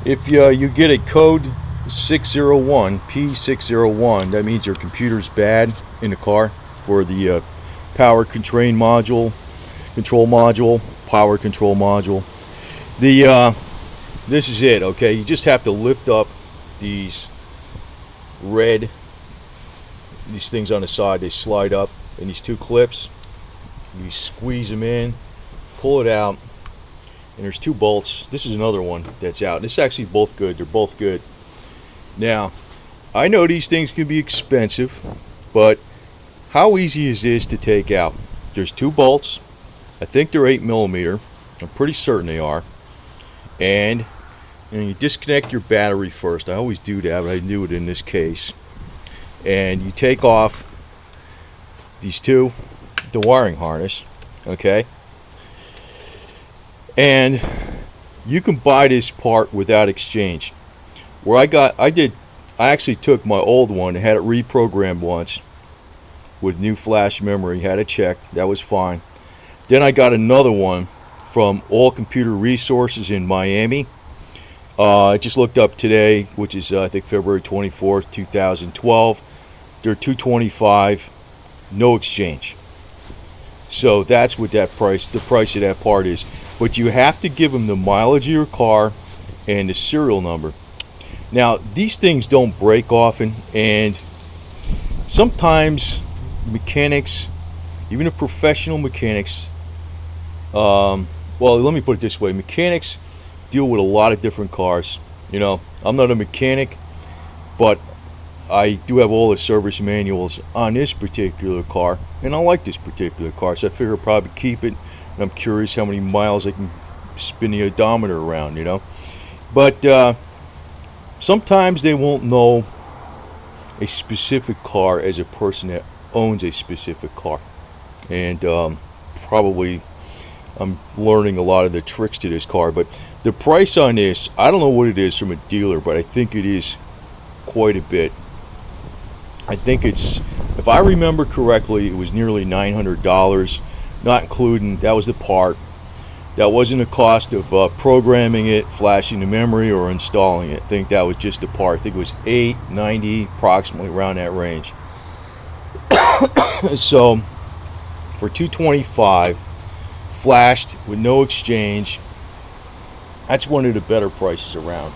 If you get a code 601, P601, that means your computer's bad in the car for the power control module, power control module. This is it, okay? You just have to lift up these things on the side. They slide up, and these two clips, you squeeze them in, pull it out, and there's two bolts. This is another one that's out. This is actually both good. They're both good. Now, I know these things can be expensive, but how easy is this to take out? There's two bolts. I think they're 8mm. I'm pretty certain they are. And you disconnect your battery first. I always do that, but I knew it in this case. And you take off the wiring harness, okay? And you can buy this part without exchange. I actually took my old one and had it reprogrammed once with new flash memory, had it checked, that was fine. Then I got another one from All Computer Resources in Miami. I just looked up today, which is I think February 24th, 2012. They're $225, no exchange. So that's what the price of that part is. But you have to give them the mileage of your car and the serial number. Now, these things don't break often, and sometimes mechanics, even the professional mechanics, well, let me put it this way, mechanics deal with a lot of different cars. You know, I'm not a mechanic, but I do have all the service manuals on this particular car, and I like this particular car, so I figure I'll probably keep it. And I'm curious how many miles I can spin the odometer around, you know. But sometimes they won't know a specific car as a person that owns a specific car, and probably I'm learning a lot of the tricks to this car. But the price on this, I don't know what it is from a dealer, but I think it is quite a bit. I think it's, if I remember correctly, it was nearly $900, not including, that was the part. That wasn't the cost of programming it, flashing the memory, or installing it. I think that was just the part. I think it was $890, approximately around that range. So for $225, flashed with no exchange, that's one of the better prices around.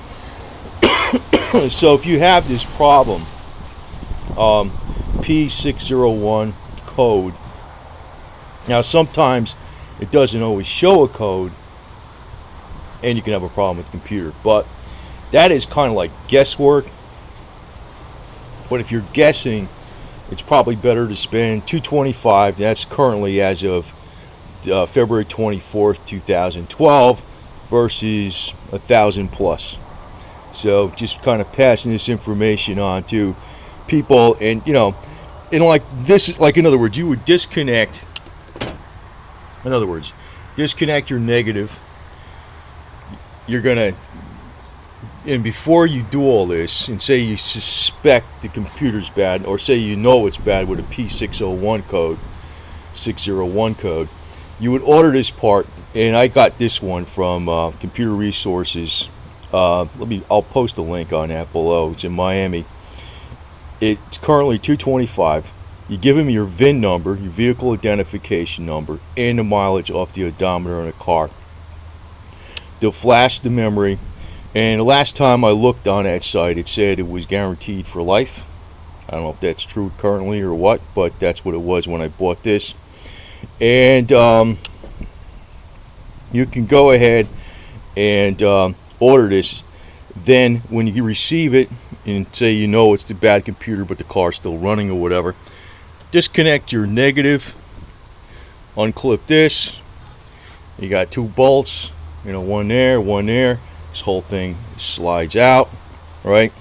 So if you have this problem, P601 code, now sometimes it doesn't always show a code, and you can have a problem with the computer, but that is kind of like guesswork. But if you're guessing, it's probably better to spend $225. That's currently as of February 24th, 2012, versus $1,000 plus. So just kind of passing this information on to people, and you know, and like this is like, in other words, you would disconnect. In other words, disconnect your negative. You're gonna, and before you do all this, and say you suspect the computer's bad, or say you know it's bad with a P601 code, 601 code, you would order this part. And I got this one from Computer Resources. I'll post a link on that below. It's in Miami. It's currently $225. You give them your VIN number, your vehicle identification number, and the mileage off the odometer on the car. They'll flash the memory, and the last time I looked on that site, it said it was guaranteed for life. I don't know if that's true currently or what, but that's what it was when I bought this. And you can go ahead and order this. Then when you receive it, and say you know it's the bad computer but the car's still running or whatever, disconnect your negative, unclip this. You got two bolts, you know, one there, one there. This whole thing slides out, right?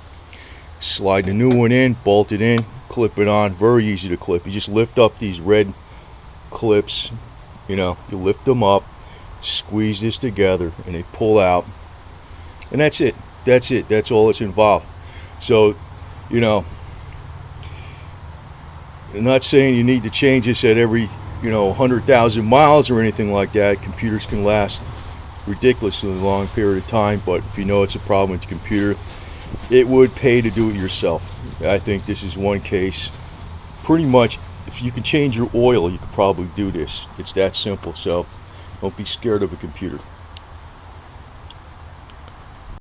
Slide the new one in, bolt it in, clip it on. Very easy to clip. You just lift up these red clips, you know, you lift them up, squeeze this together, and they pull out, and that's it. That's all that's involved. So, you know, I'm not saying you need to change this at every, you know, 100,000 miles or anything like that. Computers can last ridiculously long period of time, but if you know it's a problem with the computer, it would pay to do it yourself. I think this is one case. Pretty much, if you can change your oil, you could probably do this. It's that simple, so don't be scared of a computer.